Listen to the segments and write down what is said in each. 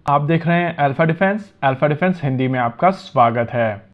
आप देख रहे हैं अल्फा डिफेंस हिंदी में आपका स्वागत है।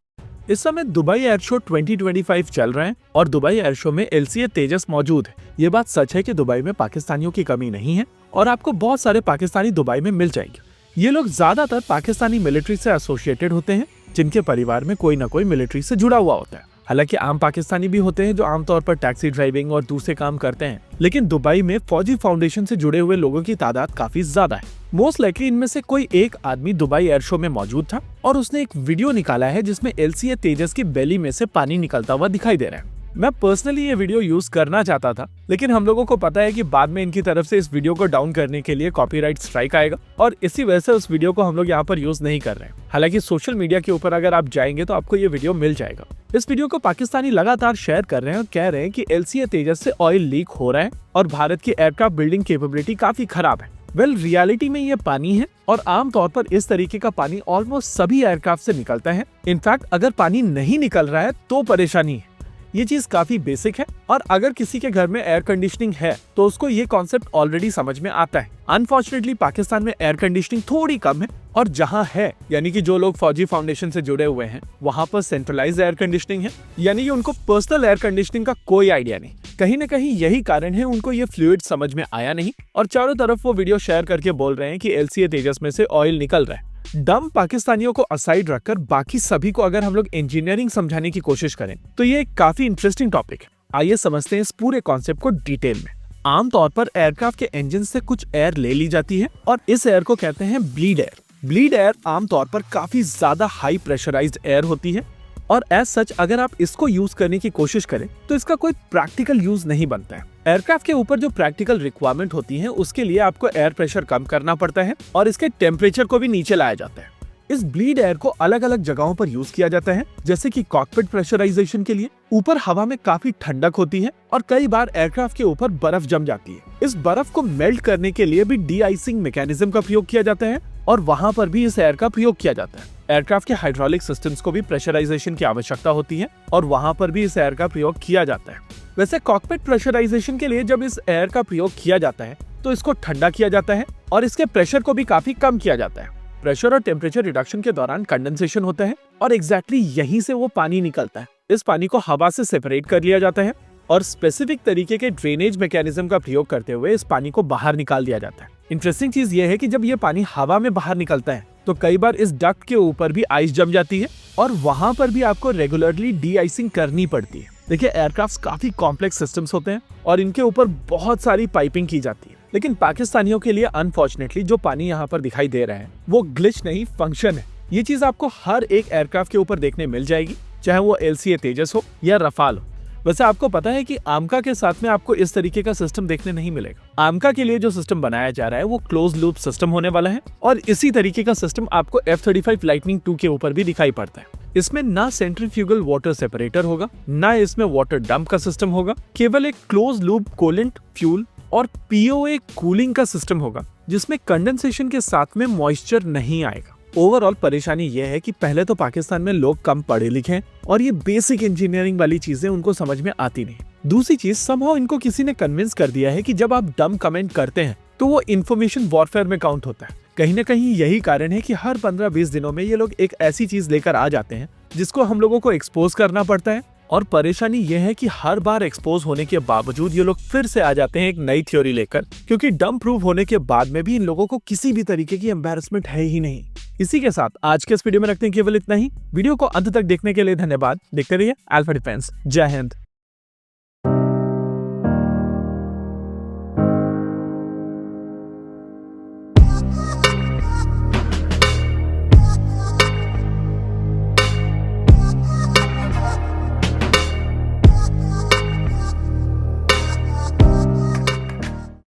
इस समय दुबई एयर शो 2025 चल रहे हैं और दुबई एयर शो में LCA तेजस मौजूद है। ये बात सच है कि दुबई में पाकिस्तानियों की कमी नहीं है और आपको बहुत सारे पाकिस्तानी दुबई में मिल जाएंगे। ये लोग ज्यादातर पाकिस्तानी मिलिट्री से एसोसिएटेड होते हैं, जिनके परिवार में कोई ना कोई मिलिट्री से जुड़ा हुआ होता है। हालांकि आम पाकिस्तानी भी होते हैं जो आमतौर पर टैक्सी ड्राइविंग और दूसरे काम करते हैं, लेकिन दुबई में फौजी फाउंडेशन से जुड़े हुए लोगों की तादाद काफी ज्यादा है। मोस्ट लाइकली इनमें से कोई एक आदमी दुबई एयर शो में मौजूद था और उसने एक वीडियो निकाला है जिसमें LCA तेजस की बेली में से पानी निकलता हुआ दिखाई दे रहा है। मैं पर्सनली ये वीडियो यूज करना चाहता था, लेकिन हम लोगों को पता है कि बाद में इनकी तरफ से इस वीडियो को डाउन करने के लिए कॉपीराइट स्ट्राइक आएगा और इसी वजह से उस वीडियो को हम लोग यहाँ पर यूज नहीं कर रहे हैं। हालांकि सोशल मीडिया के ऊपर अगर आप जाएंगे तो आपको ये वीडियो मिल जाएगा। इस वीडियो को पाकिस्तानी लगातार शेयर कर रहे हैं और कह रहे हैं कि LCA तेजस से ऑयल लीक हो रहा है और भारत की एयरक्राफ्ट बिल्डिंग कैपेबिलिटी काफी खराब है। रियलिटी में ये पानी है और आमतौर पर इस तरीके का पानी ऑलमोस्ट सभी एयरक्राफ्ट से निकलता है। इनफैक्ट अगर पानी नहीं निकल रहा है तो परेशानी है। ये चीज काफी बेसिक है और अगर किसी के घर में एयर कंडीशनिंग है तो उसको ये कॉन्सेप्ट ऑलरेडी समझ में आता है। अनफॉर्चुनेटली पाकिस्तान में एयर कंडीशनिंग थोड़ी कम है और जहां है, यानी कि जो लोग फौजी फाउंडेशन से जुड़े हुए हैं, वहां पर सेंट्रलाइज एयर कंडीशनिंग है, यानी कि उनको पर्सनल एयर कंडीशनिंग का कोई आइडिया नहीं। कहीं न कहीं यही कारण है उनको ये फ्लूइड समझ में आया नहीं और चारों तरफ वो वीडियो शेयर करके बोल रहे हैं कि LCA तेजस में से ऑयल निकल रहा है। डम पाकिस्तानियों को असाइड रखकर बाकी सभी को अगर हम लोग इंजीनियरिंग समझाने की कोशिश करें तो ये एक काफी इंटरेस्टिंग टॉपिक है। आइए समझते हैं इस पूरे कॉन्सेप्ट को डिटेल में। आमतौर पर एयरक्राफ्ट के इंजन से कुछ एयर ले ली जाती है और इस एयर को कहते हैं ब्लीड एयर। ब्लीड एयर आमतौर पर काफी ज्यादा हाई प्रेशराइज्ड एयर होती है और एज सच अगर आप इसको यूज करने की कोशिश करें तो इसका कोई प्रैक्टिकल यूज नहीं बनता है। एयरक्राफ्ट के ऊपर जो प्रैक्टिकल रिक्वायरमेंट होती है उसके लिए आपको एयर प्रेशर कम करना पड़ता है और इसके टेम्परेचर को भी नीचे लाया जाता है। इस ब्लीड एयर को अलग अलग जगहों पर यूज किया जाता है, जैसे कि कॉकपिट प्रेशराइजेशन के लिए ऊपर हवा में काफी ठंडक होती है और कई बार एयरक्राफ्ट के ऊपर बर्फ जम जाती है। इस बर्फ को मेल्ट करने के लिए भी डी आइसिंग मैकेनिज्म का प्रयोग किया जाता है और वहां पर भी इस एयर का प्रयोग किया जाता है। एयरक्राफ्ट के हाइड्रोलिक सिस्टम्स को भी प्रेशराइजेशन की आवश्यकता होती है और वहां पर भी इस एयर का प्रयोग किया जाता है। वैसे कॉकपिट प्रेशराइजेशन के लिए जब इस एयर का प्रयोग किया जाता है तो इसको ठंडा किया जाता है और इसके प्रेशर को भी काफी कम किया जाता है। प्रेशर और टेम्परेचर रिडक्शन के दौरान कंडेंसेशन होता है और एग्जैक्टली यहीं से वो पानी निकलता है। इस पानी को हवा से सेपरेट कर लिया जाता है और स्पेसिफिक तरीके के ड्रेनेज मैकेनिज्म का प्रयोग करते हुए इस पानी को बाहर निकाल दिया जाता है। इंटरेस्टिंग चीज ये है कि जब ये पानी हवा में बाहर निकलता है तो कई बार इस डक्ट के ऊपर भी आइस जम जाती है और वहां पर भी आपको रेगुलरली डी आइसिंग करनी पड़ती है। देखिए, एयरक्राफ्ट काफी कॉम्प्लेक्स सिस्टम्स होते हैं और इनके ऊपर बहुत सारी पाइपिंग की जाती है, लेकिन पाकिस्तानियों के लिए अनफॉर्चुनेटली जो पानी यहाँ पर दिखाई दे रहा है वो ग्लिच नहीं, फंक्शन है। ये चीज आपको हर एक एयरक्राफ्ट के ऊपर देखने मिल जाएगी, चाहे वो LCA तेजस हो या रफाल हो। वैसे आपको पता है कि आमका के साथ में आपको इस तरीके का सिस्टम देखने नहीं मिलेगा। आमका के लिए जो सिस्टम बनाया जा रहा है वो क्लोज लूप सिस्टम होने वाला है और इसी तरीके का सिस्टम आपको F-35 लाइटनिंग 2 के ऊपर भी दिखाई पड़ता है। इसमें ना सेंट्रीफ्यूगल वाटर सेपरेटर होगा, ना इसमें वाटर डंप का सिस्टम होगा, केवल एक क्लोज लूप कूलेंट, फ्यूल और POA कूलिंग का सिस्टम होगा, जिसमें कंडेंसेशन के साथ में मॉइस्चर नहीं आएगा। ओवरऑल परेशानी यह है कि पहले तो पाकिस्तान में लोग कम पढ़े लिखे हैं और ये बेसिक इंजीनियरिंग वाली चीजें उनको समझ में आती नहीं। दूसरी चीज, समहाउ इनको किसी ने कन्विंस कर दिया है कि जब आप डम कमेंट करते हैं तो वो इंफॉर्मेशन वॉरफेयर में काउंट होता है। कहीं ना कहीं यही कारण है कि हर 15-20 दिनों में ये लोग एक ऐसी चीज लेकर आ जाते हैं जिसको हम लोगों को एक्सपोज करना पड़ता है और परेशानी यह है कि हर बार एक्सपोज होने के बावजूद ये लोग फिर से आ जाते हैं एक नई थ्योरी लेकर, क्योंकि डम प्रूव होने के बाद में भी इन लोगों को किसी भी तरीके की एम्बैरेसमेंट है ही नहीं। इसी के साथ आज के इस वीडियो में रखते हैं केवल इतना ही। वीडियो को अंत तक देखने के लिए धन्यवाद। देखते रहिए अल्फा डिफेंस। जय हिंद।